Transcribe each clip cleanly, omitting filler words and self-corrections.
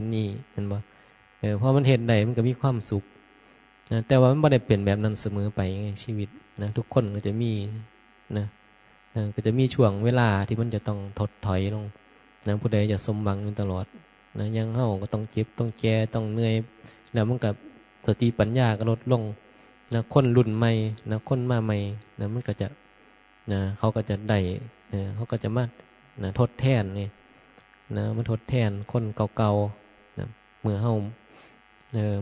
อันนี้เห็นบ่พอมันเฮ็ดได้มันก็มีความสุขนะแต่ว่ามันบ่ได้เป็นแบบนั้นเสมอไปไงชีวิตนะทุกคนก็จะมีนะก็จะมีช่วงเวลาที่มันจะต้องถดถอยลงนะผู้ใดจะสมหวังอยู่ตลอดนะยังเฮาก็ต้องเจ็บต้องแก่ต้องเหนื่อยแล้วมันก็สติปัญญาก็ลดลงนะคนรุ่นใหม่นะคนมาใหม่นะมันก็จะนะเขาก็จะได้เขาก็จะมานะทดแทนนี่นะมันทดแทนคนเก่าๆนะเมื่อเฮา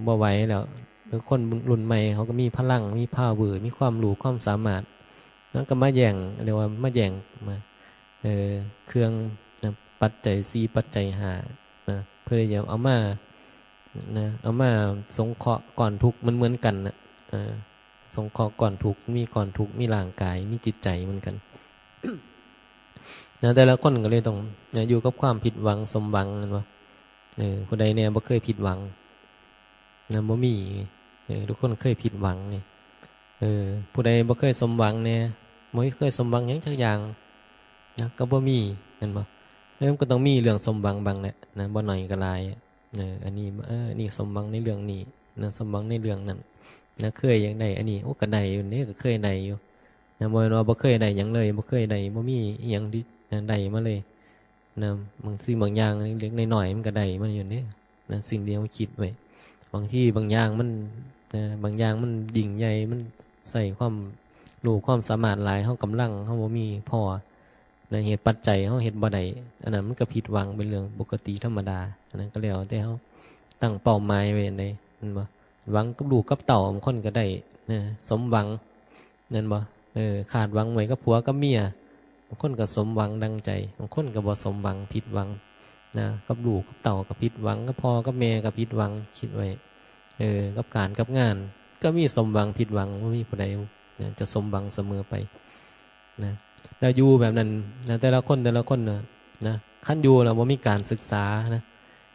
บ่ไหวแล้วหรือคนรุ่นใหม่เขาก็มีพลังมีพาวเวอร์มีความรู้ความสามารถนั่นก็มาแย่งเรียกว่ามาแย่งมาเครื่องนะปัจจัย4ปัจจัย5นะเพื่อจะเอามานะเอามาสงเคราะห์ก่อนทุกข์มันเหมือนกันนะสงเคราะห์ก่อนทุกข์มีก่อนทุกข์มีร่างกายมีจิตใจเหมือนกัน นะแต่ละคนก็เลยต้องอยู่กับความผิดหวังสมหวังนั่นวะผู้ใดเนี่ยบ่เคยผิดหวังนะบ่มีทุกคนเคยผิดหวังนี่ผู้ใดบ่เคยสมหวังเนี่ยบ่เคยสมหวังหยังสักอย่างนะก็บ่มีนั่นบ่มันก็ต้องมีเรื่องสมหวังบางแหละนะบ่น้อยก็หลายอันนี้นี่สมหวังในเรื่องนี้นะสมหวังในเรื่องนั้นนะเคยอย่างใดอันนี้โอ้ก็ได้อยู่นี่ก็เคยได้อยู่นะบ่ว่าบ่เคยได้หยังเลยบ่เคยได้บ่มีอีหยังที่ได้มาเลยนะบางสิ่งบางอย่างเล็กๆน้อยๆมันก็ได้มาอยู่นี่นะสิ่งเดียวคิดไว้บางที่บางอย่างมันบางอย่างมันยิ่งใหญ่มันใส่ความรู้ความสามารถหลายเฮากำลังเฮาบ่มีพอในเหตุปัจจัยเฮาเฮ็ดบ่ได้อันนั้นมันก็ผิดหวังเป็นเรื่องปกติธรรมดาอันนั้นก็แล้วแต่เฮาตั้งเป้าหมายไว้ได้นั่นบ่หวังกับลูกกับเต่าบางคนก็ได้นะสมหวังนั่นบ่ขาดหวังไว้กับผัวกับเมียบางคนก็สมหวังดังใจบางคนก็บ่สมหวังผิดหวังนะกับลูกกับเต่าก็ผิดหวังกับพ่อกับแม่ก็ผิดหวังคิดไว้กับการกับงานก็มีสมหวังผิดหวังบ่มีผู้ใดจะสมหวังเสมอไปนะแล้วอยู่แบบนั้นนะแต่ละคนนะขั้นอยู่แล้วบ่มีการศึกษานะ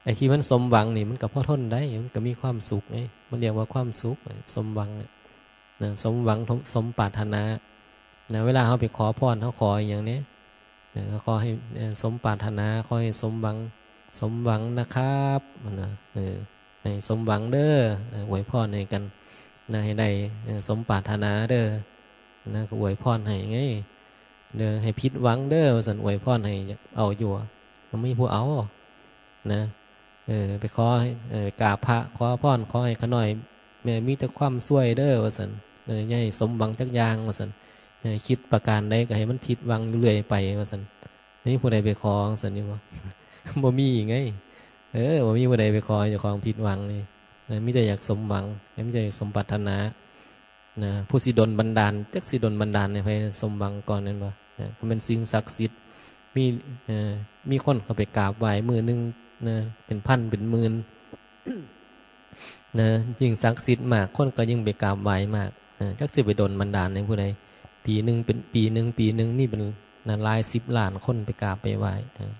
ไอ้ที่มันสมหวังนี่มันก็พอทนได้มันก็มีความสุขไงมันเรียกว่าความสุขสมหวังนะสมหวังสมปรารถนานะเวลาเขาไปขอพรเขาขออย่างนี้เขาขอให้สมปรารถนาขอให้สมหวังนะครับนะให้สมหวังเด้ออวยพรให้กันนะให้ได้สมปรารถนาเด้อนะก็อวยพรให้ไงเด้อให้ผิดหวังเด้อสันอวยพรให้เอาอยู่ก็ไม่ผู้เอานะไปขอไปกราบพระขอพรขอให้ขน่อยมีแต่ความช่วยเด้อว่าสันอย่าให้สมหวังจักอย่างว่าสันคิดประการใดก็ให้มันผิดหวังเรื่อยไปว่าสันนี่ผู้ใดไปขอสันนี่บ่ บ่มีไงบ่มีผู้ใดไปขอเจ้าของผิดหวังนี่มิแต่อยากสมหวังมิแต่อยากสมปรารถนานะผู้สิดลบันดาลจักสิดลบันดาลให้สมหวังก่อนนั่นบ่มันเป็นสิ่งศักดิ์สิทธิ์มีคนเข้าไปกราบไหว้มือนึงนะเป็นพันเป็นหมื่น นะยิ่งศักดิ์สิทธิ์มากคนก็ยิ่งไปกราบไหว้มากจักสิไปดลบันดาลให้ผู้ใดปีนึงเป็นปีนึงนี่เป็นหลาย10 ล้านคนไปกราบไปไหว้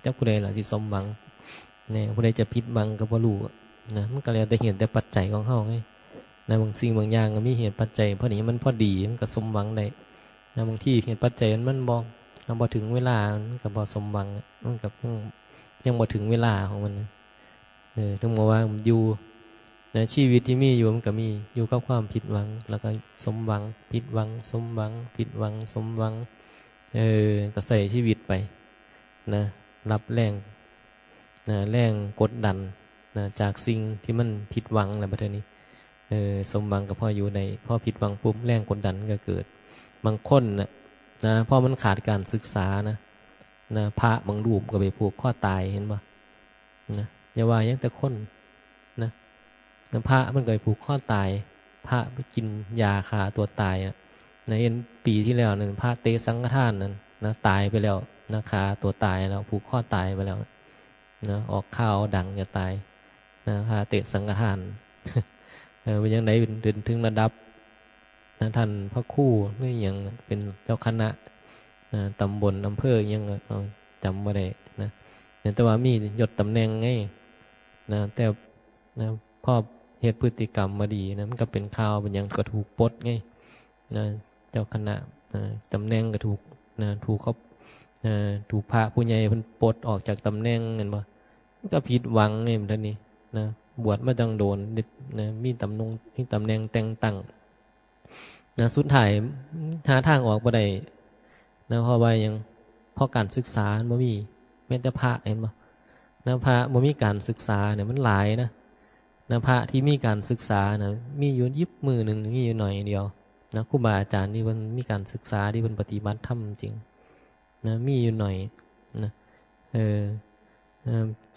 จักผู้ใดล่ะสิสมหวังเนี่ยผู้ใดจะผิดหวังก็บ่รู้นะมันก็แล้วแต่เหตุแต่ปัจจัยของเฮาไงนะบางสิ่งบางอย่างก็มีเหตุปัจจัยพอดีมันพอดีมันก็สมหวังได้นะบางที่เหตุปัจจัยมันบ่ถึงเวลามันก็บ่สมหวังมันก็ยังบ่ถึงเวลาของมันถึงบอกว่าอยู่นะชีวิตที่มีอยู่มันก็มีอยู่กับความผิดหวังแล้วก็สมหวังผิดหวังสมหวังผิดหวังสมหวังก็ใส่ชีวิตไปนะรับแรงกดดันนะจากสิ่งที่มันผิดหวังอะไรแบบนี้สมหวังก็พออยู่ในพอผิดหวังปุ๊บแรงกดดันก็เกิดบางคนนะเพราะมันขาดการศึกษานะพระบางรูปก็ไปผูกข้อตายเห็นป่ะนะอย่าว่ายังแต่คนนะพระมันก็ไปผูกข้อตายพระไปกินยาฆ่าตัวตายในปีที่แล้วนั่นพระเตสังฆทานนั่นนะตายไปแล้วนะฆ่าตัวตายแล้วผูกข้อตายไปแล้วนะออกข่าวดังจะตายนะพระเตสังฆทาน เป็นยังไงเป็นถึงระดับนะท่านพระครูหรือยังเป็นเจ้าคณะตำบลอำเภอยังจำไม่ได้นะแต่ว่ามียศตำแหน่งไงนะแต่นะพ่อเหตุพฤติกรรมมาดีนะมันก็เป็นข่าวเป็นยังก็ถูกปลดไงนะเจ้าคณะตำแหน่งก็ถูกนะถูกเขาถูกพระผู้ใหญ่เพิ่นปลดออกจากตำแหน่งเห็นบ่มันก็ผิดหวังไงมันท่านนี้ นะบวชมาจังโดนนะมีตำแหน่งแต่งตั้งนะสุดท้ายหาทางออกบ่ได้นะเพราะว่ายังเพราะการศึกษาบ่มีแม้แต่พระเห็นบ่นะพระบ่มีการศึกษาเนี่ยมันหลายนะพระที่มีการศึกษานะมีอยู่ยิบมือหนึ่งมีอยู่หน่อยเดียวนะครูบาอาจารย์ที่เพิ่นมีการศึกษาที่เพิ่นปฏิบัติธรรมจริงนะมีอยู่หน่อยนะเออ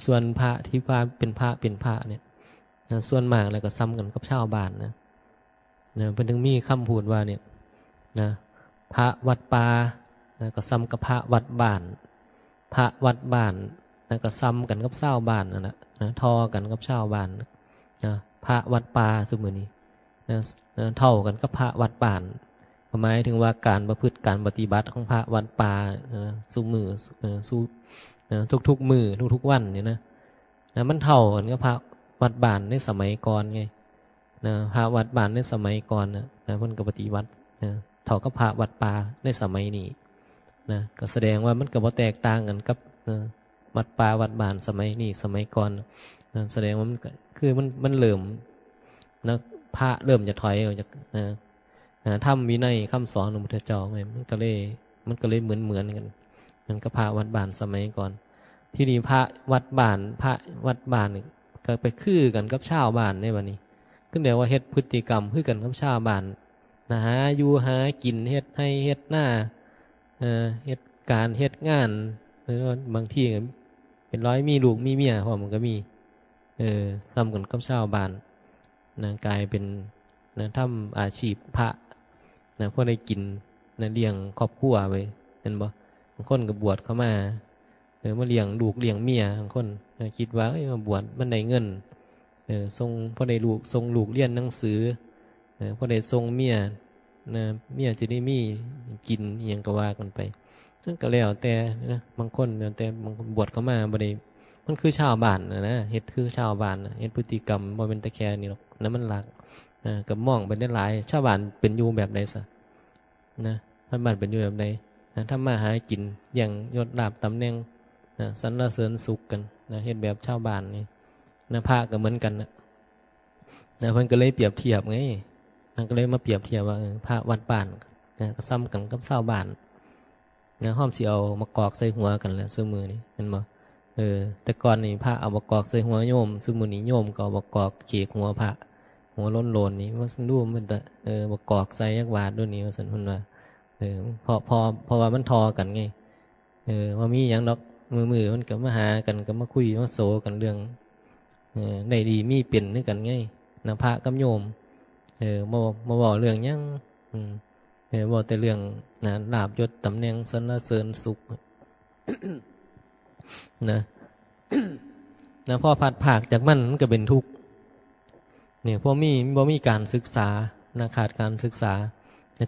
ส่วนพระที่ว่าเป็นพระเนี่ยนะส่วนมากแล้วก็ซ้ำกันกับชาวบ้านนะเพิ่นถึงมีคำพูดว่าเนี่ยนะพระวัดป่านะก็ซ้ำกับพระวัดบ้านพระวัดบ้านนะก็ซ้ำกันกับชาวบ้านนั่นแหละนะทอกันกับชาวบ้านนะพระวัดป่าสมมุตินี้นะเท่ากันกับพระวัดบ้านหมายถึงว่าการประพฤติการปฏิบัติของพระวัดป่าสู้มือสู้ทุกมือทุกวันเนี่ยนะมันเท่ากันกับพระวัดบ้านในสมัยก่อนไงนะพระวัดบ้านในสมัยก่อนนะเพิ่นก็ปฏิบัติเท่ากับพระวัดป่าในสมัยนี้นะก็แสดงว่ามันก็บ่แตกต่างกันกับวัดป่าวัดบ้านสมัยนี้สมัยก่อนแสดงว่ามันคือมันเริ่มนะพระเริ่มจะถอยออกจากธรรมวินัยคำสอนของพระพุทธเจ้ามันก็เลยเหมือนกันมันก็พระวัดบ้านสมัยก่อนที่นี่พระวัดบ้านก็ไปคือกันกับชาวบ้านในวันนี้ขึ้นเดี๋ยวว่าเฮ็ดพฤติกรรมคือกันกับชาวบ้านนะหาอยู่หากินเฮ็ดให้เฮ็ดหน้าเฮ็ดการเฮ็ดงานหรือบางที่เป็นร้อยมีลูกมีเมียเพราะมันก็มีซ้ำกันกับชาวบ้านนะกลายเป็นนะทำอาชีพพระนะพวกได้กินนะเลี้ยงครอบครัวไปเห็นบ่บางคนก็บวชเข้ามามาเลี้ยงลูกเลี้ยงเมียบางคนนะคิดว่ามาบวชมันได้เงินส่งพอได้ลูกส่งลูกเรียนหนังสือพอได้ส่งเมียนะเมียจะได้มีกินอหยังก็ว่ากันไปนั่นก็แล้วแต่นะบางคนแต่บางคนบวชเข้ามาบ่ได้มันคือชาวบ้านนะเฮ็ดคือชาวบ้านเฮ็ดพฤติกรรมบ่เป็นตะแคนี่หรอกนั้นมันหลักก็มองไปได้หลายชาวบ้านเป็นอยู่แบบใดซะนะชาวบ้านเป็นอยู่แบบใดทำมาหากินอย่างยศลาภตำแหน่งสรรเสริญสุขกันนะเฮ็ดแบบชาวบ้านนี่นะพระก็เหมือนกันนะเพิ่นก็เลยเปรียบเทียบไงก็เลยมาเปรียบเทียบว่าพระวัดบ้านก็ซ้ำกันกับชาวบ้านห้อมสิเอามากอกใส่หัวกันแหละซุมื้อนี้เห็นบ่แต่ก่อนนี่พระเอามากอกใส่หัวโยมซุมื้อนี้โยมก็เอามากอกเขกหัวพระหัวโล้นๆนี่ว่าซั่นดูมันแต่มากอกใส่ยักบาทด้วยนี่ว่าซั่นเพิ่นว่าเพราะว่ามันทอกันไงว่ามีหยังดอกมือมันก็มาหากันก็มาคุยมาโซกันเรื่องได้ดีมีเป็นนึกกันไงนะพระกับโยมมาบอกเรื่องยังบอกแต่เรื่องนะลาภยศตำแหน่งสรรเสริญสุข นะนะพอพัดผากจากมันก็เป็นทุกข์เนี่ยพอบ่มีการศึกษานะขาดการศึกษา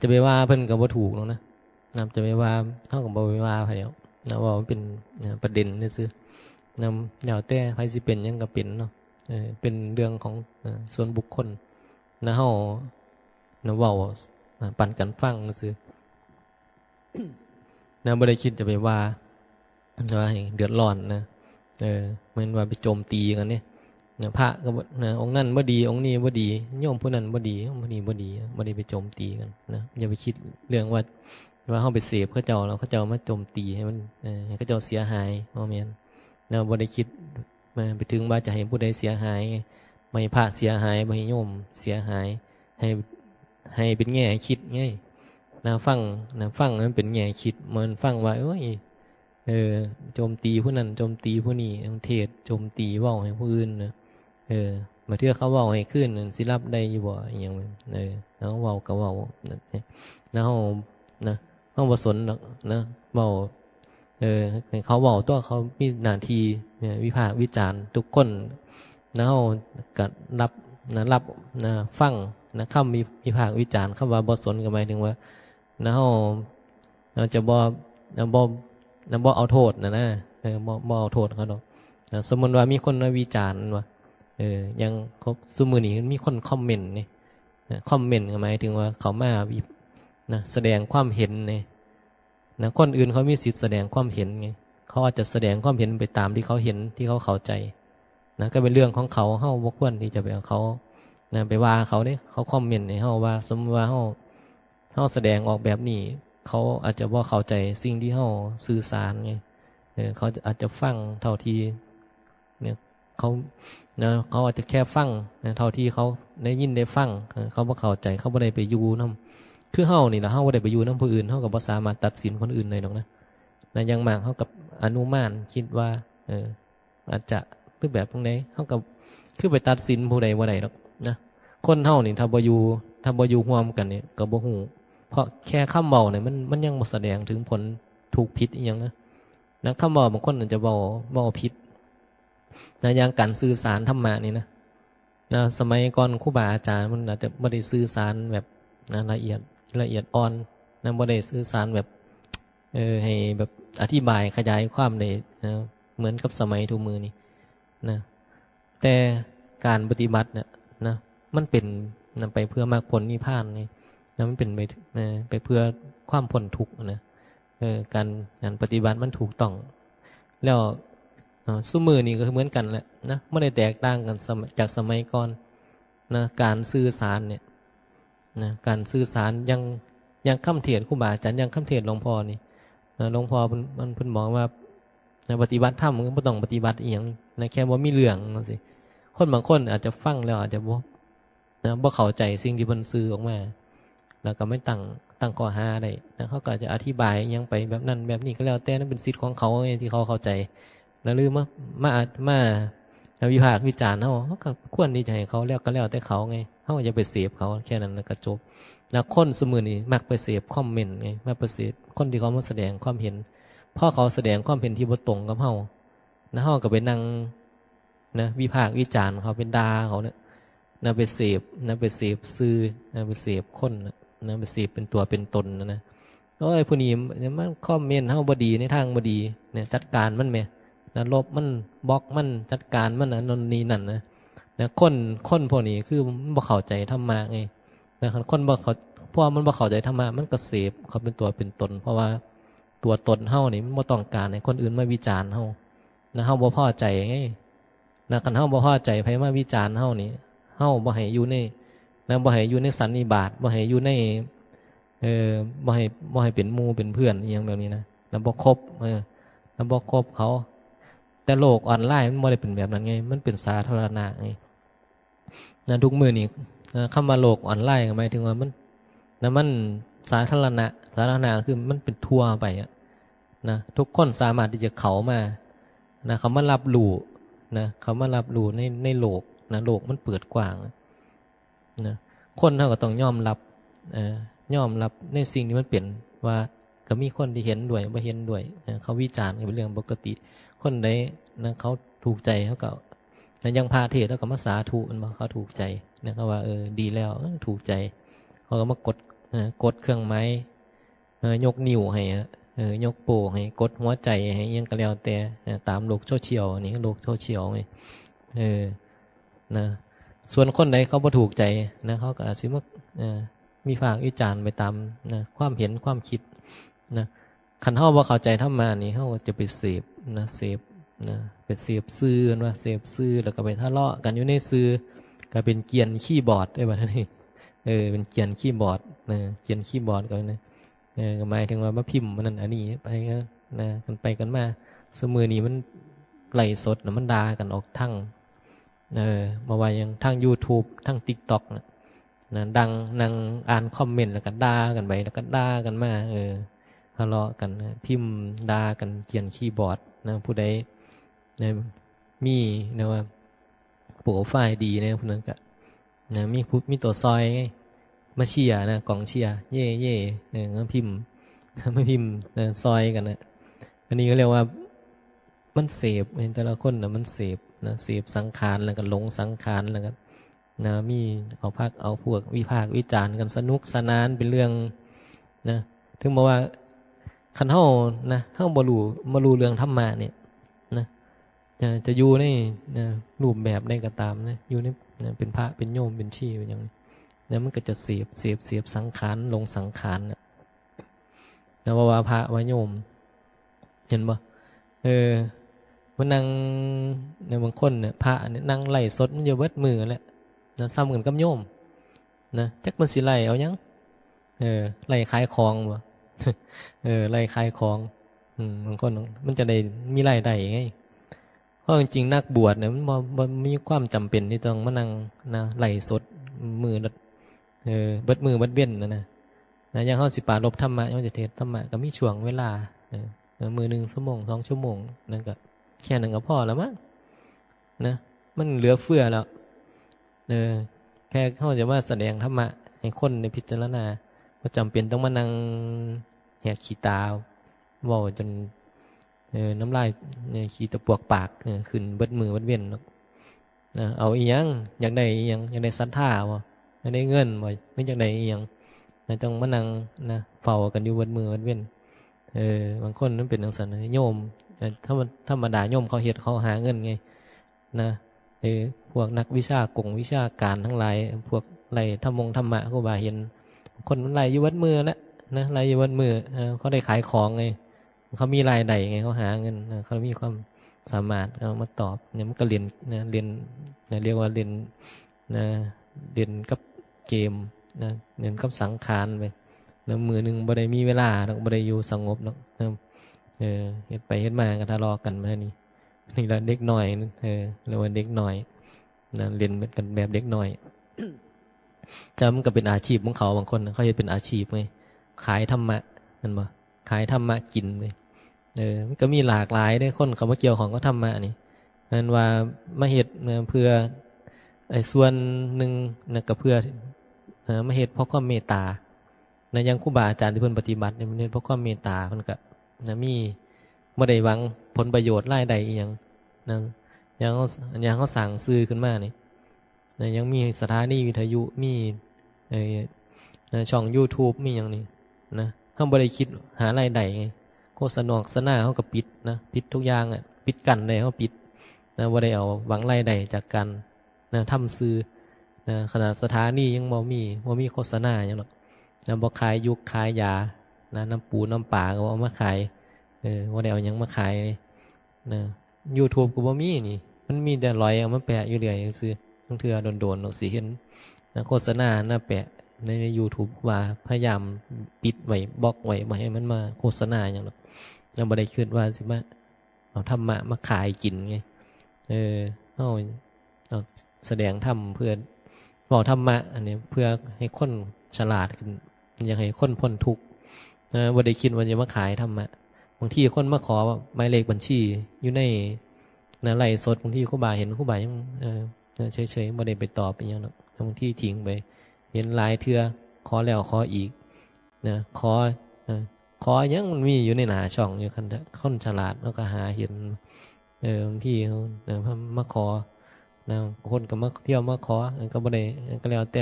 จะไปว่าเพิ่นก็บ่ถูกหรอกนะจะไปว่าเฮาก็บ่ไปว่าไผแล้วนะว่ามันเป็นประเด็นซื่อๆแล้วแต่ใครสิเป็นหยังก็เป็นเนาะเป็นเรื่องของส่วนบุคคลนะเฮานะเว้าปันกันฟังซื่อนะบ่ได้คิดจะไปว่าให้เดือดร้อนนะเหมือนว่าไปโจมตีกันเนี่ยพระก็องค์นั้นบ่ดีองค์นี้บ่ดีโยมผู้นั้นบ่ดีองค์ผู้นี้บ่ดีบ่ได้ไปโจมตีกันนะอย่าไปคิดเรื่องว่าเฮาไปเสพเขาเจ้าแล้วเขาเจ้ามาโจมตีให้มันให้เขาเจ้าเสียหายบ่แม่นเราบ่ได้คิดมาไปถึงว่าจะให้ผู้ใดเสียหายไม่ให้พระเสียหายบ่ให้โยมเสียหายให้เป็นแง่คิดไงฟังมันเป็นแง่คิดมันฟังว่าโอ้ยโจมตีผู้นั้นโจมตีผู้นี้เทศโจมตีเว้าให้ผู้อื่นนะมาเทื่อเขาเว้าให้ขึ้นสิรับได้อยู่บ่อีหยังแล้วเว้าก็เว้าแล้วเฮานะเฮาบ่สนหรอกนะเว้าให้เขาเว้าตัวเขามีหน้าที่วิพากษ์วิจารณ์ทุกคนนะเฮาก็รับฟังนะคำวิพากษ์วิจารณ์คำว่าบ่สนก็หมายถึงว่านะเฮาจะบ่เอาโทษนะบ่เอาโทษเขาดอกสมมุติว่ามีคนมาวิจารณ์ว่ายังครบซุมื้อนี้มีคนคอมเมนต์นี่คอมเมนต์หมายถึงว่าเขามาแสดงความเห็นนี่นะคนอื่นเขามีสิทธิ์แสดงความเห็นไงเขาอาจจะแสดงความเห็นไปตามที่เขาเห็นที่เขาเข้าใจ นะก็เป็นเรื่องของเขาเฮาบ่ควรที่จะไปเอาเขานะไปว่าเขาเด้เขาคอมเมนต์ให้เฮาว่าสมมุติว่าเฮาแสดงออกแบบนี้เขาอาจจะบ่เข้าใจสิ่งที่เฮาสื่อสารไงเขาอาจจะฟังเท่าที่เนี่ยเขานะเขาอาจจะแค่ฟังนะเท่าที่เขาได้ยินได้ฟังเขาบ่เข้าใจเขาบ่ได้ไปอยู่นำคือเฮานี่ล่ะเฮาบ่ได้ไปอยู่นำผู้อื่นเฮาก็บ่สามารถตัดสินคนอื่นได้ดอกนะอย่างมากเฮากับอนุมานคิดว่าอาจจะรูปแบบตรงไหนเฮาก็คือไปตัดสินผู้ใดบ่ได้ดอกนะคนเฮานี่ถ้าบ่อยู่ร่วมกันนี่ก็บ่ฮู้เพราะแค่คำเว้าเนี่ยมันยังบ่แสดงถึงผลถูกผิดอีหยังนะคำเว้าบางคนอาจจะเว้าผิดนะอย่างการสื่อสารธรรมะนี่นะสมัยก่อนครูบาอาจารย์มันอาจจะบ่ได้สื่อสารแบบละเอียดอ่อนนะบ่ได้สื่อสารแบบให้แบบอธิบายขยายความได้นะเหมือนกับสมัยทุกมือนี่นะแต่การปฏิบัติเนี่ยนะมันเป็นนำไปเพื่อมรรคผลนิพพานไงนะมันเป็นไปเพื่อความพ้นทุกข์นะการปฏิบัติมันถูกต้องแล้วซุมือนี่ก็เหมือนกันแหละนะไม่ได้แตกต่างกันจากสมัยก่อนนะการสื่อสารเนี่ยนะการสื่อสารยังคำเทศน์ครูบาอาจารย์ยังคำเทศน์หลวงพ่อนี่หลวงพ่อมันเพิ่นบอกว่าปฏิบัติธรรมก็บ่ต้องปฏิบัติอีหยังนะแค่ว่ามีเรื่องจังซี่คนบางคนอาจจะฟังแล้วอาจจะบ่เข้าใจสิ่งที่เพิ่นสื่อออกมาแล้วก็ไม่ตั้งข้อหาได้นะเขาก็จะอธิบายยังไปแบบนั้นแบบนี้ก็แล้วแต่นั่นเป็นสิทธิ์ของเขาไงที่เขาเข้าใจแล้วลืมมาวิพากษ์วิจารณ์เขาก็ควรที่จะให้เขาแล้วก็แล้วแต่เขาไงเขาจะไปเสพเขาแค่นั้นแล้วก็จบแล้วคนสมือนี่มักไปเสพคอมเมนต์ไงมักไปเสพคนที่เขามาแสดงความเห็นพอเขาแสดงความเห็นที่บ่ตรงกับเขาแล้วเขาก็ไปนั่งนะวิพากษ์วิจารณ์เขาเป็นด่าเขาเนี่ยนะไปเสพซื่อนะไปเสพคนนะไปเสพเป็นตัวเป็นตนนะโอ้ยผู้นี้มันคอมเมนต์เฮาบ่ดีในทางบ่ดีเนี่ยจัดการมันแม่นะลบมันบล็อกมันจัดการมันนนนี่นั่นนะคนพวกนี้คือมันบ่เข้าใจธรรมะไงนะครับคนบ่เข้าเพราะมันบ่เข้าใจธรรมะมันก็เสพเขาเป็นตัวเป็นตนเพราะว่าตัวตนเฮานี่มันบ่ต้องการให้คนอื่นมาวิจารณ์เฮานะเฮาบ่พอใจไงนะคันเฮาบ่พอใจไผมาวิจารณ์เฮานี่เฮาบ่ให้อยู่ในนะบ่ให้อยู่ในสันนิบาตบ่ให้อยู่ในบ่ให้เป็นหมู่เป็นเพื่อนอหยังแบบนี้นะแล้วบ่คบแล้วบ่คบเขาแต่โลกออนไลน์มันบ่ได้เป็นแบบนั้นไงมันเป็นสาธารณะไงนะทุกมื้อนี้คำว่าโลกออนไลน์ก็หมายถึงว่ามันสาธารณะคือมันเป็นทั่วไปนะทุกคนสามารถที่จะเข้ามานะเขามารับรู้นะเขามารับรู้ในโลกนะโลกมันเปิดกว้างนะคนเขาก็ต้องยอมรับในสิ่งที่มันเปลี่ยนว่าก็มีคนที่เห็นด้วยบ่เห็นด้วยเขาวิจารณ์เป็นเรื่องปกติคนใดนะเขาถูกใจเขาก็ยังพาเทศแล้วก็มาสาธุมันว่าเขาถูกใจนะเขาว่าดีแล้วถูกใจเขาก็มากดเครื่องไม้ยกนิ้วให้ยกโป้ให้กดหัวใจให้ยังก็แล้วแต่ตามโลกโซเชียลนี่โลกโซเชียลไงนะส่วนคนใดเขาบ่ถูกใจนะเขาก็อาจสิมามีฝากวิจารณ์ไปตามนะความเห็นความคิดนะคันเฮาบ่เข้าใจธรรมะนี่เฮาจะไปเสพนะไปเสพซื่อว่าเสพซื่อแล้วก็ไปทะเลาะกันอยู่ในซื่อก็เป็นเกียนคีย์บอร์ดได้บัดนี้เป็นเกียนคีย์บอร์ดนะเกียนคีย์บอร์ดก็นะก็หมายถึงว่ามาพิมพ์มันนั่นอันนี้ไปกันนะกันไปกันมาซุมื้อนี้มันไลฟ์สดน่ะมันด่ากันออกทั้งมาว่ายังทั้ง YouTube ทั้ง TikTok นะดังนั่งอ่านคอมเมนต์แล้วก็ด่ากันไปแล้วก็ด่ากันมาทะเลาะกันนะพิมพ์ด่ากันเขียนคีย์บอร์ดนะผู้ใดนะมีนะว่าโปรไฟล์ดีนะผู้นั้นก็นะมีตัวซอยไงมาเชียร์นะกองเชียร์เย่งั้นพิมพ์ไม่พิมพ์ซอยกันนะอันนี้ก็เรียกว่ามันเสพแต่ละคนนะมันเสพนะเสพสังขารแล้วก็หลงสังขารแล้วก็นะมีเอาพวกวิพากษ์วิจารณ์กันสนุกสนานเป็นเรื่องนะถึงบอกว่าคันเฮานะเฮาบ่รู้เรื่องธรรมะเนี่ยนะจะอยู่ในนะรูปแบบใดก็ตามนะอยู่ในนะเป็นพระเป็นโยมเป็นชีเป็นอย่างนี้นะมันก็จะเสพสังขารลงสังขารนะว่าพระว่าโยมเห็นบ่ มันนั่งในบางคนเนี่ยพระเนี่ยนั่งไล่สดมันจะเบิดมือแหละนะซ้ำกันกับโยมนะจักมันสิไล่เอายังไล่ขายของบ่ ไล่ขายของบางคนมันจะได้มีรายได้ไงเพราะจริงๆนักบวชเนี่ยมันบ่มีความจำเป็นที่ต้องมานั่งนะไล่สดมือเบิดมือเบิดเว้นนะอย่างเฮาสิปรารภธรรมะเฮาจะเทศน์ธรรมะก็มีช่วงเวลามือ1 ชั่วโมง 2 ชั่วโมงนั่นก็แค่นั้นก็พอแล้วมั้งนะมันเหลือเฟือแล้วแค่เขาจะมาแสดงธรรมะให้คนในพิจารณาก็จำเป็นต้องมานั่งแหกขี้ตาเว้าจนน้ำลายขี้ตะปวกปากขึ้นเบิดมือเบิดเว้นเนาะเอาอีหยังอยากได้อีหยังอยากได้ศรัทธาบ่อยากได้เงินบ่ไม่อยากได้อีหยังต้องมานั่งนะเฝ้ากันอยู่เบิดมือเบิดเว้นบางคนนั้นเป็นจังซั่นโยมถ้ามันธรรมดาโยมเขาเฮ็ดเขาหาเงินไงนะพวกนักวิชาการทั้งหลายพวกไล่ธรรมะครูบาเห็นคนมันไล่อยู่วัดมือแล้วนะไล่อยู่วัดมือเขาได้ขายของไงเขามีรายได้ไงเขาหาเงินเขามีความสามารถเอามาตอบเนี่ยมันก็เรียนนะเรียนเรียกว่าเรียนนะเรียนกับเกมนะเรียนกับสังขารไปแล้วมือหนึ่งบ่ได้มีเวลาแล้วบ่ได้อยู่สงบเนาะเฮ็ดไปเฮ็ดมาก็ทะเลาะกันมานี่ละเด็กน้อยเรียกว่าเด็กน้อยนะเรียนกันแบบเด็กน้อยแต่มันก็เป็นอาชีพของเขาบางคนเขาเฮ็ดเป็นอาชีพไงขายธรรมะนั่นบ่ขายธรรมะกินไปมันก็มีหลากหลายได้คนเขามาเกี่ยวของก็ธรรมะนี่นั่นว่ามาเฮ็ดเพื่อส่วนหนึ่งนะก็เพื่อมาเฮ็ดเพราะความเมตตานะยังครูบาอาจารย์ที่เพิ่นปฏิบัติเนี่ยมันเฮ็ดเพราะความเมตตาเพิ่นก็นะมีบ่ได้หวังผลประโยชน์รายได้อีหยังนะอย่างเขาสั่งซื้อขึ้นมานี่นะยังมีสถานีวิทยุมีช่อง YouTube มีหยังนี่นะเฮาบ่ได้คิดหารายได้ไงโฆษณาเฮาก็ปิดนะปิดทุกอย่างอ่ะปิดกั้นได้เฮาปิดนะบ่ได้เอาหวังรายได้จากการนะทำซื้อนะขนาดสถานียังบ่มีโฆษณาหยังหรอกนะบ่ขายยุกขายยานะน้ำปูน้ำปลาก็เอามาขายว่าได้เอาหยังมาขายนะ YouTube ก็บ่มีนี่มันมีแต่ลอยเอามาแปะอยู่เรื่อยซื่อทั้งเทื่อโดนๆเนาะสิเห็นนะโฆษณาหน้าแปะใน YouTube ว่าพยายามปิดไว้บล็อกไว้บ่ให้มันมาโฆษณาหยังหรอกยังบ่ได้คิดว่าสิมาเอาธรรมะมาขายกินไงเอาแสดงธรรมเพื่อเว้าธรรมะอันนี้เพื่อให้คนฉลาดขึ้นอยากให้คนพ้นทุกข์บ่ได้คิดว่าจะมาขายธรรมะบางทีคนมาขอหมายเลขบัญชีอยู่ในไลฟ์สดบางทีครูบาเห็นครูบายังเฉยๆบ่ได้ไปตอบอีหยังหรอกบางทีทิ้งไปเห็นหลายเทื่อขอแล้วขออีกนะขอยังมันมีอยู่ในหน้าช่องอยู่คนฉลาดแล้วก็หาเห็นบางทีมาขอนะคนก็มาเที่ยวมาขอก็บ่ได้ก็แล้วแต่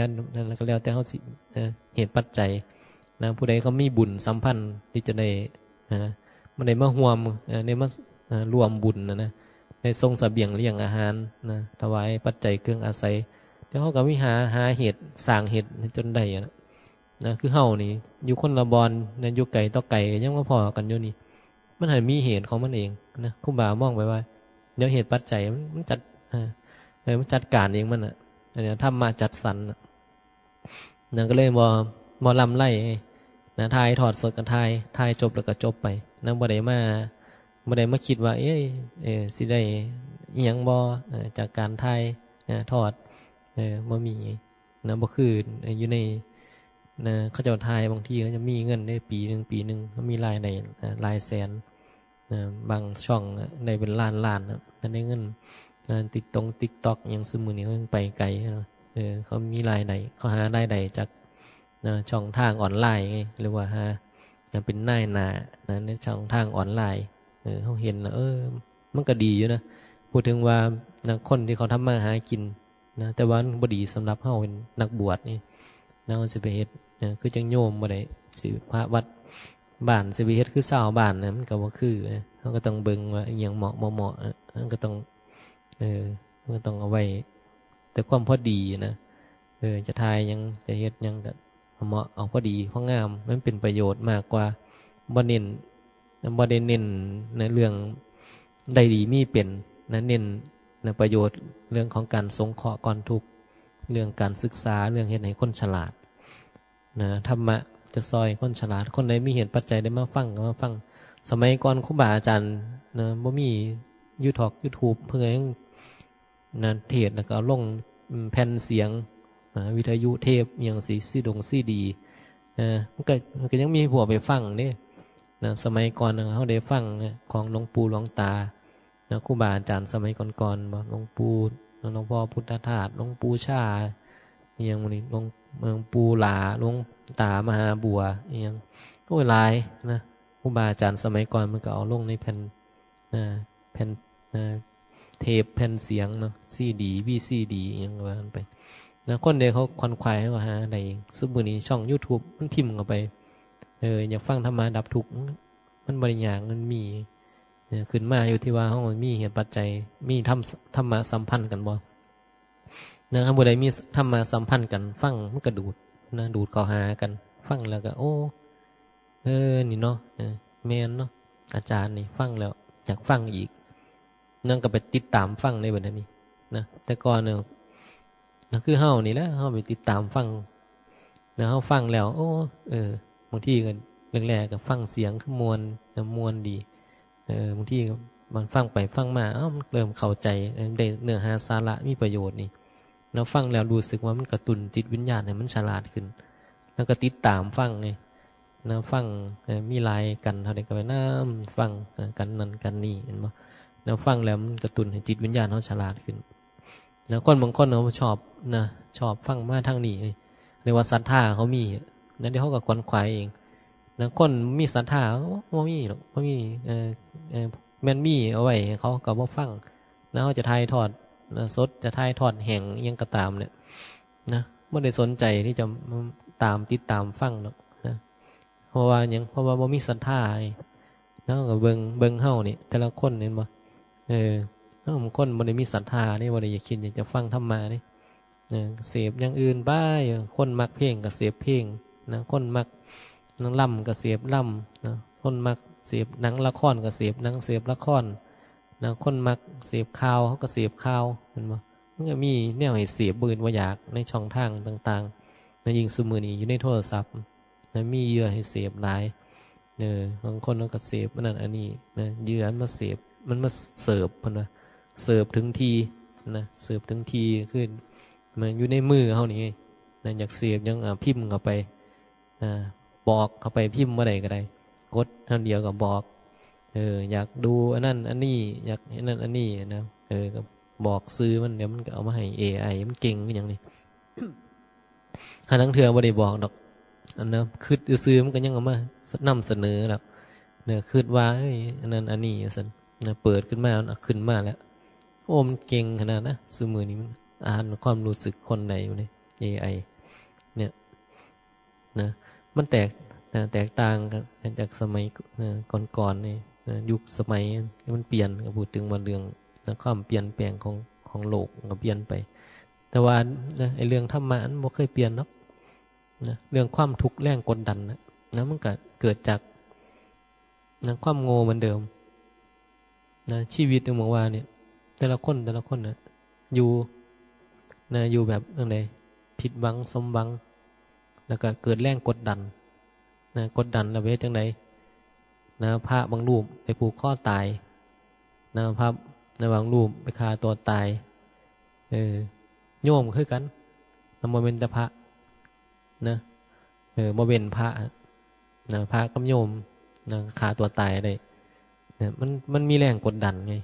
ก็แล้วแต่เฮาสิเหตุปัจจัยนะผู้ใดเขามีบุญสัมพันธ์ที่จะได้มันได้มาร่วมได้มารวมบุญนะได้ทรงเสบียงเลี้ยงอาหารนะถวายปัจจัยเครื่องอาศัยเดี๋ยวเขาก็วิหาเหตุสร้างเหตุจนได้นะคือเฮานี่อยู่คนละบอนนะอยู่ไกลต่อไกลยังมาพอกันอยู่นี่มันให้มีเหตุของมันเองนะครูบามองไว้ว่าเดี๋ยวเหตุปัจจัยมันจัดมันจัดการเองมันทำมาจัดสรรนะก็เลยบ่ลำไล่นะทายถอดสดกับทายจบแล้วก็จบไปนะบ่ได้มาคิดว่าสิได้อิหยังบ่จากการทายถอดบ่มีนะบ่คืออยู่ในนะเขาเจ้าทายบางทีเขาจะมีเงินได้ปีหนึงเขามีรายได้หลายแสนบางช่องได้เป็นล้านนะได้เงินTikTok อย่างซุมื้อนี้เขาไปไกลเขามีรายได้เขาหารายได้จากช่องทางออนไลน์ไงหรือว่าเป็นนายหน้าในช่องทางออนไลน์เขาเห็นแล้วมันก็ดีอยู่นะพูดถึงว่าคนที่เขาทำมาหากินนะแต่ว่าบ่ดีสำหรับเฮาเป็นนักบวชนี่นะมันสิไปเฮ็ดคือจังโยมบ่ได้สิพระวัดบ้านสิไปเฮ็ดคือชาวบ้านนะมันก็บ่คือนะเฮาก็ต้องเบิ่งว่าอิหยังเหมาะบ่เหมาะมันก็ต้องมันก็ต้องเอาไว้แต่ความพอดีนะจะทายยังจะเฮ็ดยังก็เหมาะเอาพอดีพองามมันเป็นประโยชน์มากกว่าบ่ได้เน้นในเรื่อง ได้ดีมีเป็นนะเน้นนะประโยชน์เรื่องของการสงเคราะห์ก่อนทุกข์เรื่องการศึกษาเรื่องเฮ็ดให้คนฉลาดนะธรรมะจะซอยคนฉลาดคนใดมีเหตุปัจจัยได้มาฟังก็มาฟังสมัยก่อนครูบาอาจารย์นะบ่มีYouTube เพื่อนะเทศแล้วก็ลงแผ่นเสียงวิทยุเทปอย่างซีดีมันก็ยังมีผัวไปฟังเนี่ยนะสมัยก่อนเขาได้ฟังของหลวงปู่หลวงตานะครูบาอาจารย์สมัยก่อนๆบ่หลวงปู่หลวงพ่อพุทธทาสหลวงปู่ชาอย่างนี้หลวงปู่หลาหลวงตามหาบัวอย่างโอ้ยหลายนะครูบาอาจารย์สมัยก่อนมันก็เอาลงในแผ่นเทปแผ่นเสียงเนาะVCDอย่างว่าไปนะคนเดียวเขาควันควายให้ว่าหาอะไรเองซึ่งมื้อนี้ช่อง YouTube มันพิมพ์เข้าไปอยากฟังธรรมะดับทุกข์มันบริอย่างมันมีขึ้นมาอยู่ที่ว่าเฮามีเหตุปัจจัยมีธรรมะสัมพันธ์กันบ่นะครับบ่ได้มีธรรมะสัมพันธ์กันฟังมันก็ดูดนะดูดเข้าหากันฟังแล้วก็โอ้นี่เนาะแม่นเนาะอาจารย์นี่ฟังแล้วอยากฟังอีกนั่นก็ไปติดตามฟังในแบบนี้นะแต่ก่อนเนี่ยนะคือเฮานี่แหละเฮาไปติดตามฟังนะเฮาฟังแล้วโอ้บางทีก็แรกๆก็ฟังเสียงคือมวลดีบางทีก็มันฟังไปฟังมามันเริ่มเข้าใจได้เนื้อหาสาระมีประโยชน์นี่แล้วฟังแล้วรู้สึกว่ามันกระตุ้นจิตวิญญาณให้มันฉลาดขึ้นแล้วก็ติดตามฟังไงนะฟังมีหลายกันเท่าใดก็ไปน้ำฟังกันนั่นกันนี่เห็นบ่แล้วฟังแล้วมันกระตุ้นให้จิตวิญญาณเขาฉลาดขึ้นแล้วคนบางคนเขาชอบฟังมาทางนี้เรียกว่าศรัทธาเขามีนั่นเดี๋ยวเขาก็ควนขวายเองแล้วคนมีศรัทธาบ่มีหรอกบ่มีแม่นมีเอาไว้เขาก็บ่ฟังแล้วเขาจะถ่ายทอดสดจะถ่ายทอดแห่งยังก็ตามเนี่ยนะบ่ได้สนใจที่จะติดตามฟังหรอกนะเพราะว่าบ่มีศรัทธาแล้วก็เบิ่งเฮานี่แต่ละคนเห็นบ่บางคนบ่ได้มีศรัทธานี่บ่ได้อยากคิดอยากจะฟังธรรมะนี่เสพอย่างอื่นบ้ายคนมักเพลงก็เสพเพลงนะคนมักหนังล่ำก็เสพล่ำนะคนมักเสพหนังละครก็เสพหนังเสพละครนะคนมักเสพข่าวเขาก็เสพข่าวเห็นบ่มันก็มีแนวให้เสพบ่อื่นบ่อยากในช่องทางต่างๆนะยิ่งซุมื้อนี้อยู่ในโทรศัพท์นะมีเหยื่อให้เสพหลายบางคนก็เสพนั่นอันนี้นะเหยื่อมาเสพมันมาเสิร์ฟพุ่นว่าเสิร์ฟถึงทีนะเสิร์ฟถึงทีขึ้นมันอยู่ในมือเฮานี่นะอยากเสพยังพิมพ์เข้าไปบอกเข้าไปพิมพ์เมื่อใดก็ได้กดเท่าเดียวก็บอกอยากดูอันนั้นอันนี้อยากอันนั้นอันนี้นะก็บอกซื้อมันเดี๋ยวมันก็เอามาให้ AI มันเก่งอย่างนี้ หาทั้งเทื่อบ่ได้บอกดอกอันนั้นคิดซื้อมันก็ยังเอามานำเสนอแล้วเนี่ยคิดว่าอันนั้นอันนี้ซั่นนะเปิดขึ้นมาขึ้นมาแล้วโอ้มันเก่งขนาดนะซุมื้อนี้มันอ่านความรู้สึกคนใดอยู่ใน AI เนี่ยนะมันแตกต่างกันจากสมัยก่อนๆนี่ยุคสมัยมันเปลี่ยนก็พูดถึงว่าเรื่องความเปลี่ยนแปลงของโลกก็เปลี่ยนไปแต่ว่าไอ้เรื่องธรรมะมันบ่เคยเปลี่ยนเนาะนะเรื่องความทุกข์แรงกดดันนะมันก็เกิดจากความโง่เหมือนเดิมนะชีวิตอย่างว่าเนี่ยแต่ละคนนะอยู่แบบอย่างไรผิดหวังสมหวังแล้วก็เกิดแรงกดดันนะกดดันแล้วเวทจังไดนะพระบางรูปไปผูกข้อตายนะพระบางรูปไปฆ่าตัวตายโยมคือกันนำมาเป็นแต่พระนะมาเป็นพระนะพระกับโยมนะฆ่าตัวตายได้นะมันมีแรงกดดันไง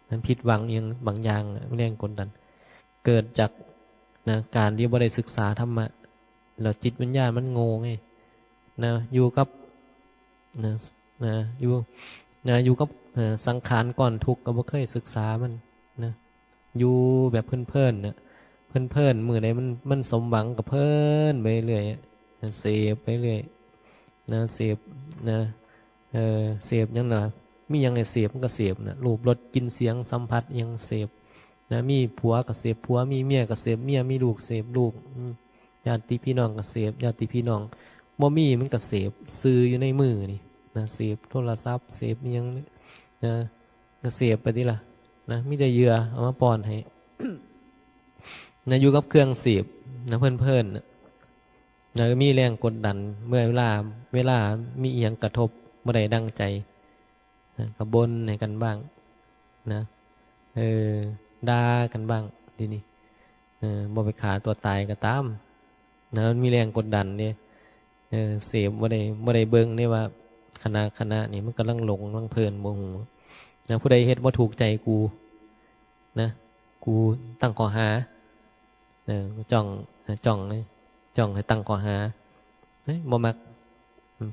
มันผิดหวังอย่างบางอย่างแรงกดดันเกิดจากนะการที่บ่ได้ศึกษาธรรมะแล้วจิตวิญญาณมันโง่ไงนะอยู่กับอยู่กับสังขารก่อนทุกข์ก็บ่เคยศึกษามันนะอยู่แบบเพิ่นๆนะเพิ่นมื้อใดมันสมหวังกับเพิ่นไปเรื่อยเสพไปเรื่อยนะเสพนะเสพยังน่ะมียังไงเสพมันก็เสพนะรูปรสกลิ่นเสียงสัมผัสยังเสพนะมีผัวก็เสพผัวมีเมียก็เสพเมียมีลูกเสพลูกญาติพี่น้องก็เสพญาติพี่น้องบ่มีมันก็เสพซื้ออยู่ในมือนี่นะเสพโทรศัพท์เสพยังนะ ก็เสพไปติล่ะนะมีแต่เหยื่อเอามาป้อนให้ นะอยู่กับเครื่องเสพนะเพิ่นๆนะมีแรงกดดันเมื่อเวลามีอีหยังกระทบบ่ได้ดังใจนะก็บ่นให้กันบ้างนะด่ากันบ้างทีนี้บ่ไปฆ่าตัวตายก็ตามนะมันมีแรงกดดันเนี่ยเสพบ่ได้เบิ่งได้ว่าคณะนี่มันกำลังหลงกำลังเพลินบ่ฮู้นะผู้ใดเฮ็ดบ่ถูกใจกูนะกูตั้งข้อหาจ้องเลยจ้องให้ตั้งข้อหาบ่มัก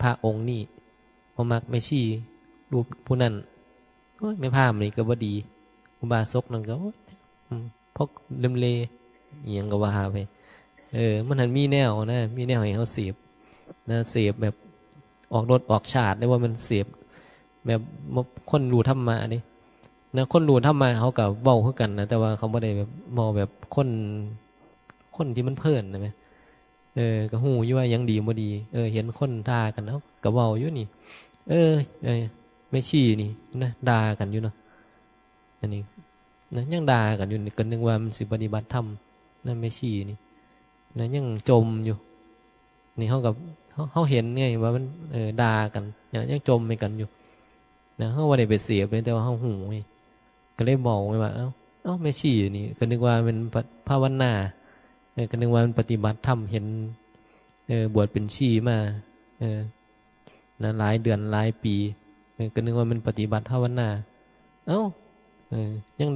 พระองค์นี่บ่มักแม่ชีรูปผู้นั้นโอ้ยแม่พามนี่ก็บ่ดีอุบาสกนั่นก็พกลืมเลอีหยังก็ว่าไปมันหันมีแนวนะมีแนวให้เฮาเสพนะเสพแบบออกรสออกชาติได้ว่ามันเสพแบบคนรู้ธรรมะนี่นะคนรู้ธรรมะเขาก็เว้าคือกันนะแต่ว่าเขาบ่ได้แบบมองแบบคนที่มันเพลินนะแม่ก็ฮู้อยู่ว่ายังดีบ่ดีเห็นคนด่ากันเนาะก็เว้าอยู่นี่ไม่ชี้นี่นะด่ากันอยู่เนาะอันนี้นะยังด่ากันอยู่นี่ก็นึกว่ามันสิปฏิบัติธรรมนั่นไม่ชี้นี่นะยังจมอยู่นี่เขาเห็นไงว่ามันด่ากันยังจมไปกันอยู่นะเขาว่าได้ไปเสียบเลยแต่ว่าเขาหูไงก็เลยบอกไว้ว่าเอ้าไม่ชี้นี่ก็นึกว่ามันภาวนาก็นึกว่ามันปฏิบัติธรรมเห็นบวชเป็นชีมานะหลายเดือนหลายปีก็นึกว่ามันปฏิบัติภาวนาเอ้ายัง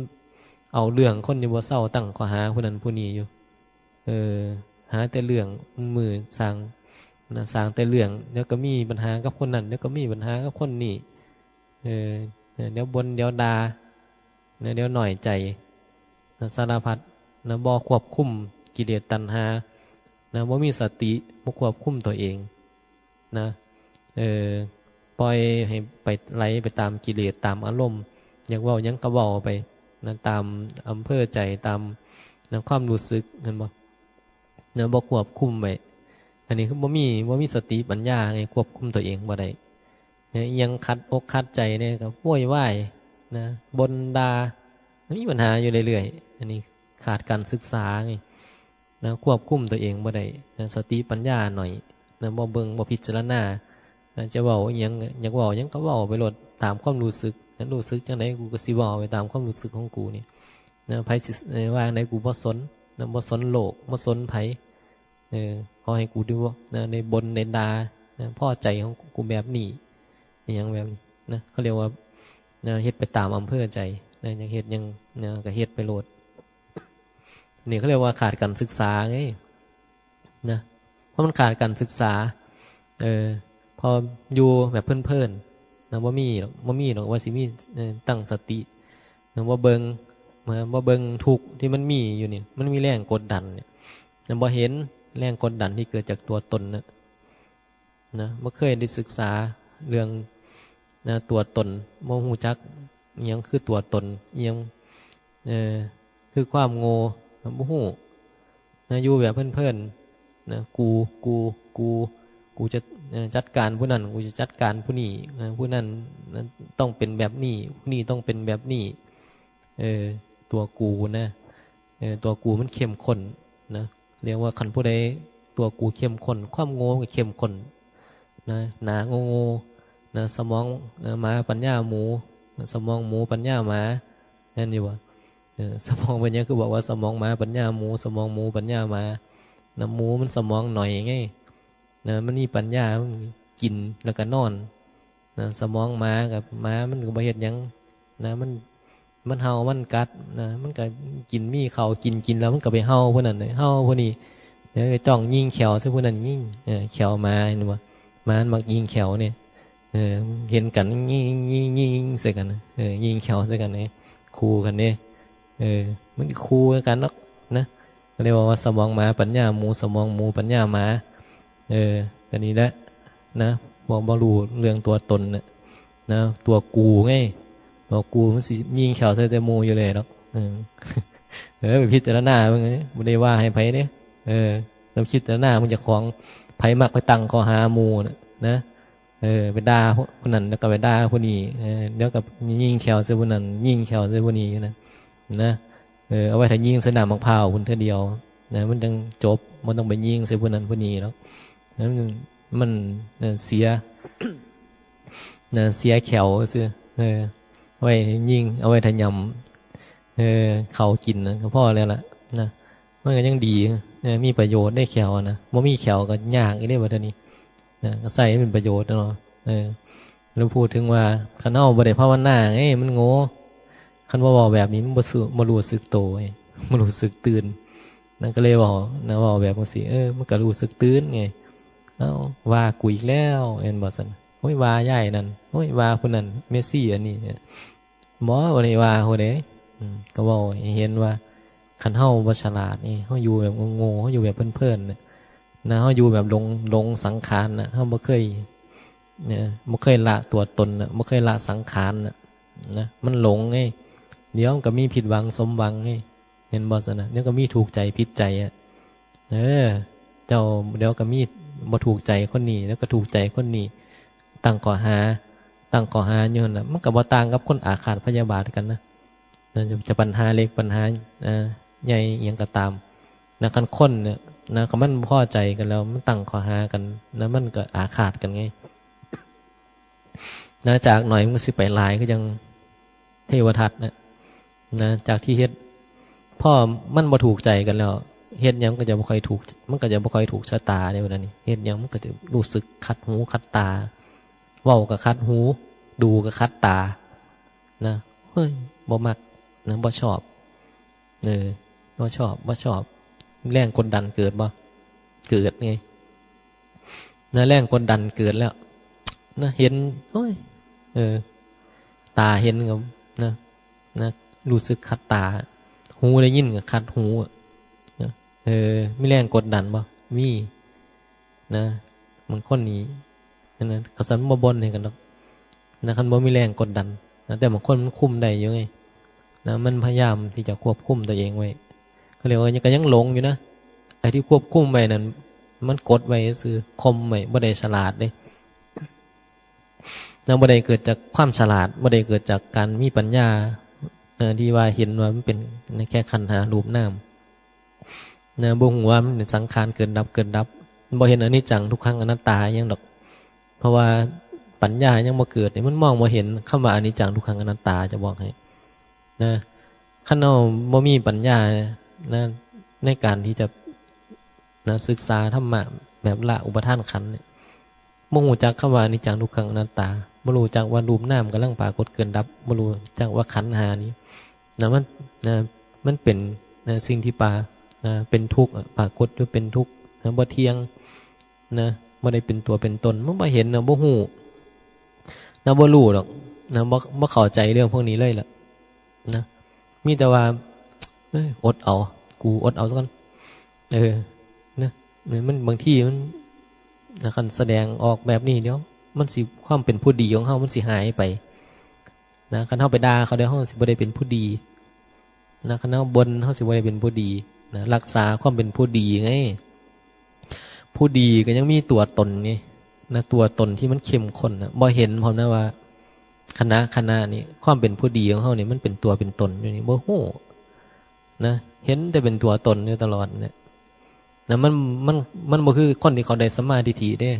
เอาเรื่องคนอยู่บ่เศร้าตั้งข้อหาผู้นั้นผู้นี้อยู่หาแต่เรื่องมือสร้างแต่เรื่องเดี๋ยวก็มีปัญหากับคนนั้นเดี๋ยวก็มีปัญหากับคนนี้เดี๋ยวบนเดี๋ยวด่าเดี๋ยวหน่อยใจสารพัดนะบ่ควบคุมกิเลสตัณหานะบ่มีสติบ่ควบคุมตัวเองนะปล่อยให้ไปไหลไปตามกิเลสตามอารมณ์อยากเว้าหยังก็เว้าไปนะตามอำเภอใจตามนะความรู้สึกเห็นบ่นะบ่ควบคุมไว้อันนี้คือบ่มีสติปัญญาไงควบคุมตัวเองบ่ได้ยังขัดอกขัดใจเนี่ยก็โวยวายนะบนดามีปัญหาอยู่เรื่อยๆอันนี้ขาดการศึกษาไงนะควบคุมตัวเองบ่ได้นะสติปัญญาหน่อยนะบ่เบิ่งบ่พิจารณาจะเว้าอิหยังอยากเว้าหยังก็เว้าไปโลดตามความรู้สึกรู้สึกจังไดกูก็สิเว้าไปตามความรู้สึกของกูนี่นะไผสิว่าจังไดกูบ่สนนะบ่สนโลกบ่สนไผขอให้กูดูนะในบนในดานะพอใจของกูแบบนี้อย่างแบบนี้นะเขาเรียกว่านะเฮ็ดไปตามอำเภอใจนะอย่างเฮ็ดยังนะก็เฮ็ดไปโลดนี่เขาเรียกว่าขาดการศึกษาไงนะเพราะมันขาดการศึกษาพออยู่แบบเพิ่นๆนะบ่มีหรอกว่าสิมีตั้งสตินะว่าเบิ่งทุกข์ที่มันมีอยู่นี่มันมีแรงกดดันเนี่ยนะบ่เห็นแรงกดดันที่เกิดจากตัวตนนะบ่เคยได้ศึกษาเรื่องนะตัวตนบ่ฮู้จักอิหยังคือตัวตนอิหยังคือความโง่บ่ฮู้นะอยู่แบบเพิ่นๆนะกูจะจัดการผู้นั้นกูจะจัดการผู้นี้ผู้นั้นต้องเป็นแบบนี้ผู้นี้ต้องเป็นแบบนี้ตัวกูนะตัวกูมันเข้มข้นนะเรียกว่าคันผู้ใดตัวกูเข้มข้นความโง่ก็เข้มข้นนะหนาโง่นะสมองหมาปัญญาหมูสมองหมูปัญญาหมานั่นอยู่ว่าสมองปัญญาคือบอกว่าสมองหมาปัญญาหมูสมองหมูปัญญาหมานะหมูมันสมองหน่อยไงนะมันมีปัญญามันกินแล้วก็นอนนะสมองหมากับหมามันก็บ่เฮ็ดหยังนะมันเห่ามันกัดนะมันก็กินมีเขากินแล้วมันก็ไปเห่าพวกนั้นเลยเห่าพวกนี้เดี๋ยวไปจ้องยิงแขวซะพวกนั้นยิงแขวมาเห็นบ่มามันมักยิงแขวเนี่ยเห็นกันยิงใส่กันยิงแขวใส่กันเนี่ยคู่กันเนี่ยมันคู่กันเนาะนะก็เรียกว่าสมองหมาปัญญาหมูสมองหมูปัญญาหมากันนี้แหละนะบ่รู้เรื่องตัวตนนะตัวกูไงตัวกูมันสิยิงแขวใส่แต่หมูอยู่เลยเนาะไปพิจารณาเบิ่งบ่ได้ว่าให้ไผเด้เราพิจารณามันจะของไผมักไปตั้งข้อหาหมู่นะ ไปด่าผู้นั้นแล้วก็ไปด่าผู้นี้เดี๋ยวกับยิงแขวใส่ผู้นั้นยิงแขวใส่ผู้นี้นะเอาไว้ถ้ายิงสนามมะพร้าวพุ่นเท่าเดียวนะมันจังจบมันต้องไปยิงใส่ผู้นั้นผู้นี้แล้วนั้นมันเสียเสียแขวซื่อไว้ยิงเอาไว้ถ้ายำเขากินนะก็พอแล้วล่ะนะมันก็ยังดีมีประโยชน์ได้แขวนะบ่มีแขวก็ยากอีกได้บัดนี้นะก็ใส่ให้เป็นประโยชน์เนาะแล้วพูดถึงว่าคันเฮาบ่ได้ภาวนามันโง่คันว่าเว้าแบบนี้มันบ่รู้สึกโตบ่รู้สึกตื่นนั่นก็เลยเว้านะเว้าแบบจังซี่มันก็รู้สึกตื่นไงเอ้าว่ากูอีกแล้วเห็นบ่ซั่นโอ้ยว่าใหญ่นั่นโอ้ยว่าผู้นั้นเมสซี่อันนี้บ่ได้ว่าโหเด้ก็เว้าให้เห็นว่าคันเฮาบ่ฉลาดนี่เฮาอยู่แบบโง่ๆเฮาอยู่แบบเพิ่นๆนะเฮาอยู่แบบหลงสังขารเฮาบ่เคยบ่เคยละตัวตนบ่เคยละสังขารนะมันหลงไงเดี๋ยวมันก็มีผิดหวังสมหวังไงเห็นบ่ซั่นน่ะเดี๋ยวก็มีถูกใจผิดใจเจ้าเดี๋ยวก็มีบ่ถูกใจคนนี้แล้วก็ถูกใจคนนี้ตั้งข้อหาอยู่นั่นน่ะมันก็บ่ต่างกับคนอาฆาตพยาบาทกันนะจะปัญหาเล็กปัญหาใหญ่อิหยังก็ตามนะคันคนเนี่ยนะก็มันพอใจกันแล้วมันตั้งข้อหากันนะมันก็อาฆาตกันไงนะจากหน่อยมันก็สิไปหลายก็ยังเทวทัตนะจากที่เฮ็ดพ่อมันบ่ถูกใจกันแล้วเฮ็ดหยังก็จะบ่ค่อยถูกมันก็จะบ่ค่อยถูกชะตาในวันนี้เฮ็ดหยังมันก็จะรู้สึกขัดหูขัดตาเว้าก็ขัดหูดูก็ขัดตานะเฮ้ยบ่มักนะบ่ชอบบ่ชอบแรงกดดันเกิดบ่เกิดไงนะแรงกดดันเกิดแล้วนะเห็นโอ้ยตาเห็นกับนะรู้สึกขัดตาหูได้ยินกับขัดหูนะมีแรงกดดันบ่มีนะมันคนนี้นะกระสันบ่บ่นให้กันดอกนะคันบ่มีแรงกดดันนะแต่บางคนมันคุมได้อยู่ไงนะมันพยายามที่จะควบคุมตัวเองไว้ก็เรียกว่ายังหลงอยู่นะไอ้ที่ควบคุมไว้นั้นมันกดไว้ซื่อคมไว้บ่ได้ฉลาดเด้นะบ่ได้เกิดจากความฉลาดบ่ได้เกิดจากการมีปัญญาที่ว่าเห็นว่ามันเป็นแค่ขันธ์หารูปนามนะบ่ฮู้ว่ามันเป็นสังขารเกิดดับบ่เห็นอนิจจังทุกขังอนัตตาหยังดอกเพราะว่าปัญญายังบ่เกิดมันมองบ่เห็นคำว่าอนิจจังทุกขังอนัตตาจะบอกให้นะคันเฮาบ่มีปัญญานะในการที่จะนะศึกษาธรรมะแบบละอุปทานขันธ์เนี่ยบ่รู้จักคำว่าอนิจจังทุกขังอนัตตาบ่รู้จักว่ารูปนามกำลังปรากฏเกิดดับบ่รู้จักว่าขันธ์หานี้มันเป็นสิ่งที่เป็นทุกข์ปรากฏด้วยเป็นทุกข์บ่เที่ยงนะบ่ได้เป็นตัวเป็นตนมันบ่เห็นบ่ฮู้บ่รู้หรอกบ่เข้าใจเรื่องพวกนี้เลยล่ะนะมีแต่ว่าอดเอากูอดเอาซะก่อนนะมันบางทีมันคันแสดงออกแบบนี้เดี๋ยวมันสิความเป็นผู้ดีของเฮามันสิหายไปนะคันเฮาไปด่าเขาเดี๋ยวเฮาสิบ่ได้เป็นผู้ดีนะคันเฮาบ่นเฮาสิบ่ได้เป็นผู้ดีนะรักษาความเป็นผู้ดีไงผู้ดีก็ยังมีตัวตนไงนะตัวตนที่มันเข้มข้นนะบ่เห็นพร้อมนะว่าคณะนี่ความเป็นผู้ดีของเฮานี่มันเป็นตัวเป็นตนอยู่นี่บ่ฮู้นะเห็นแต่เป็นตัวตนอยู่ตลอดเนี่ยนะมันบ่คือคนที่เขาได้สัมมาทิฏฐิเด้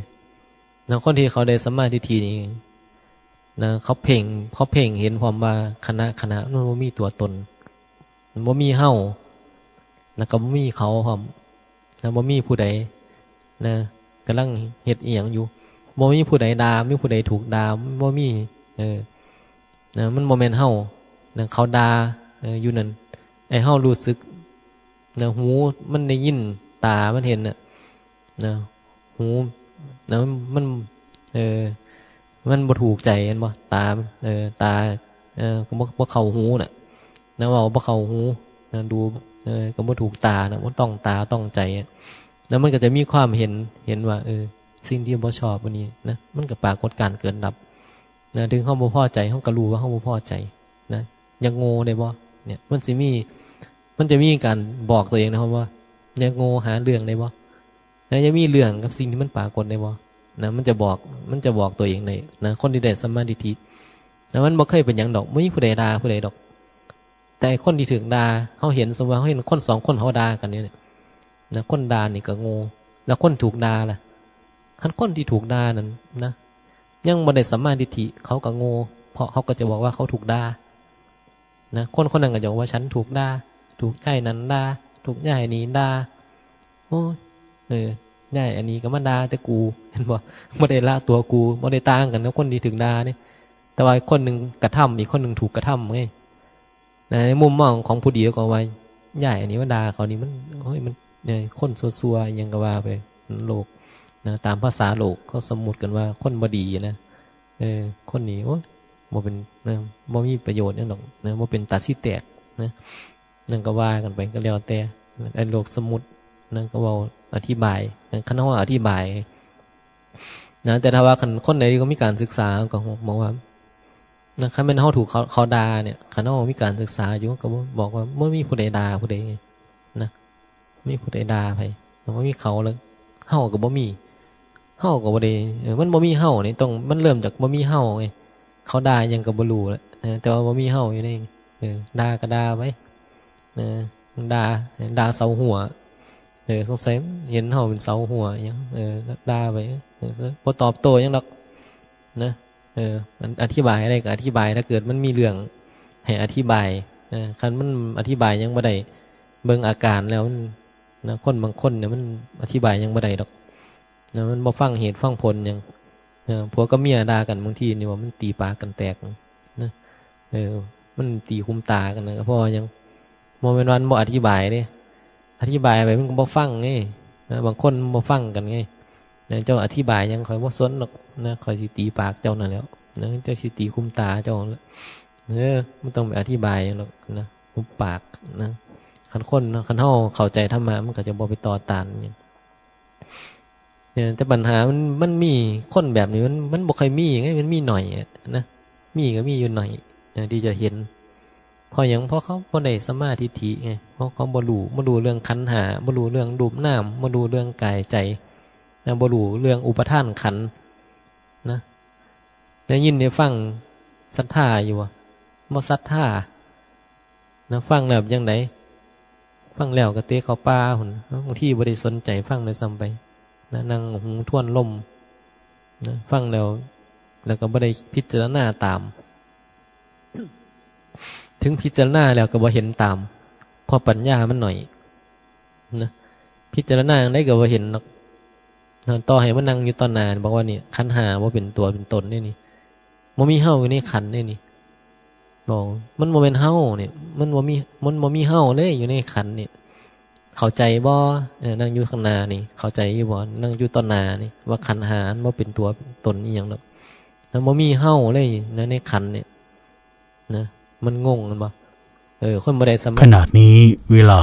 นะคนที่เขาได้สัมมาทิฏฐินี่นะเขาเพ่งเห็นพร้อมว่าคณะมันบ่มีตัวตนมันบ่มีเฮาแล้วก็บ่มีเขาพร้อมนะบ่มีผู้ใดนะกำลังเฮ็ดอีหยังอยู่บ่มีผู้ใดด่ามีผู้ใดถูกด่าบ่มีนะมันบ่แม่นเฮานะเขาด่าอยู่นั่นไอ้เฮารู้สึกนะหูมันได้ยินตามันเห็นนะหูนะมันมันบ่ถูกใจเห็นบ่ตาตาก็บ่เข้าหูน่ะนะว่าบ่เข้าหูนะดูก็บ่ถูกตานะบ่ต้องตาต้องใจแล้วมันก็จะมีความเห็นว่าสิ่งที่บ่ชอบวันนี้นะมันก็ปรากฏการเกิดดับนะถึงเฮาบ่พอใจเฮาก็รู้ว่าเฮาบ่พอใจนะอย่าโง่ได้บ่เนี่ยมันจะมีการบอกตัวเองนะครับว่าอย่าโง่หาเรื่องได้บ่นะจะมีเรื่องกับสิ่งที่มันปรากฏได้บ่ นะมันจะบอกตัวเองได้นะคนที่ได้สัมมาทิฏฐินะมันบ่เคยเป็นหยังดอกบ่มีผู้ใดด่าผู้ใดดอกแต่คนที่ถึงด่าเฮาเห็นสมมุติว่าเฮาเห็นคนสองคนเขาด่ากันเนี่ยนะคนด่านี่ก็โง่แล้วคนถูกด่าล่ะคันคนที่ถูกด่านั้นนะยังบ่ได้สัมมาทิฏฐิเขาก็โง่เพราะเขาก็จะบอกว่าเขาถูกด่านะคนคนนั้นก็จะบอกว่าฉันถูกด่าถูกย่ายนั้นด่าถูกย่ายนี้ด่าโอ้ยย่ายอันนี้ก็มาด่าแต่กูเห็นบ่บ่ได้ละตัวกูบ่ได้ต่างกันกับคนที่ถึงด่านี่แต่ว่าคนหนึงกระทำอีกคนหนึงถูกกระทำไงในมุมมองของผู้ดีก็ว่าย่ายอันนี้มาด่าเขานี่มันโอ้ยมันคนซัวๆอิหยังก็ว่าไปโลกนะตามภาษาโลกเขาสมมุติกันว่าคนบ่ดีนะคนนี้โอ้ยบ่เป็นนะบ่มีประโยชน์หยังดอกนะบ่เป็นตาสิแตกนะนั่นก็ว่ากันไปก็แล้วแต่ไอ้โลกสมมุตินะก็เว้าอธิบายคันเฮาอธิบายนะแต่ถ้าว่าคันคนใดที่เขามีการศึกษาก็มองว่านะคันแม่นเฮาถูกเขาด่าเนี่ยคันเฮามีการศึกษาอยู่ก็บอกว่าบ่มีผู้ใดด่าผู้ใดนะมีผู้ใดด่าไผบ่มีเขาแล้วเฮาก็บ่มีเฮาก็บ่ได้มันบ่มีเฮานี่ต้องมันเริ่มจากบ่มีเฮาไงเขาด่าหยังก็บ่รู้แหละแต่ว่าบ่มีเฮาอยู่นี่ด่าก็ด่าไปด่าเสาหัวสงสัยเห็นเฮาเป็นเสาหัวหยังก็ด่าไปบ่ตอบโต้หยังดอกนะมันอธิบายอะไรก็อธิบายถ้าเกิดมันมีเรื่องให้อธิบายคันมันอธิบายยังบ่ได้เบิ่งอาการแล้วนะคนบางคนเนี่ยมันอธิบายยังบ่ได้ดอกนะมันบ่ฟังเหตุฟังผลหยังผัวกับเมียด่ากันบางทีนี่ว่ามันตีปากกันแตกนะมันตีคุมตากันนะเพราะยังบ่แม่นวันบ่อธิบายเด้อธิบายไปมันก็บ่ฟังไงบางคนบ่ฟังกันไงเจ้าอธิบายยังข่อยบ่สนหรอกนะข่อยสิตีปากเจ้านั่นแหล้วนะเจ้าสิตีคุมตาเจ้ามันต้องไปอธิบายหรอกนะคุมปากนะคันเฮาเข้าใจธรรมะมันก็จะบ่ไปต่อต้านหยังแต่ปัญหามันมีคนแบบนี้มันบ่ค่อยมีไงมันมีหน่อยนะมีก็มีอยู่หน่อยที่จะเห็นเพราะหยังเพราะเขาบ่ได้สัมมาทิฏฐิไงเพราะเขาบ่รู้เรื่องขันธ์ห้าบ่รู้เรื่องรูปนามบ่รู้เรื่องกายใจนะบ่รู้เรื่องอุปทานขันธ์นะได้ยินได้ฟังศรัทธาอยู่บ่ศรัทธานะฟังแล้วจังไดฟังแล้วก็เตะเข้าป่าพุ่นบางทีบ่ได้สนใจฟังเลยซ้ำไปนะนั่งหูทวนลมนะฟังแล้วก็บ่ได้พิจารณาตามถึงพิจารณาแล้วก็บ่เห็นตามเพราะปัญญามันหน่อยนะพิจารณาได้ก็บ่เห็นหรอกต่อให้มันนั่งอยู่ตอนนานบอกว่านี่ขันธ์ห้าบ่เป็นตัวเป็นตนนี่บ่มีเฮาอยู่ในขันธ์นี่บอกมันบ่เป็นเฮาเนี่ยมันบ่มีเฮาเลยอยู่ในขันธ์นี่เข้าใจบ่นั่งอยู่ข้างหน้านี่เข้าใจอยู่บ่นั่งอยู่ตอนหน้านี่ว่าขันธ์ห้ามันบ่เป็นตัวเป็นตนอีหยังดอกมันบ่มีเฮาเลยนะในขันธ์นี่นะมันงงกันบ่คนบ่ได้สมาธิ ขณะนี้เวลา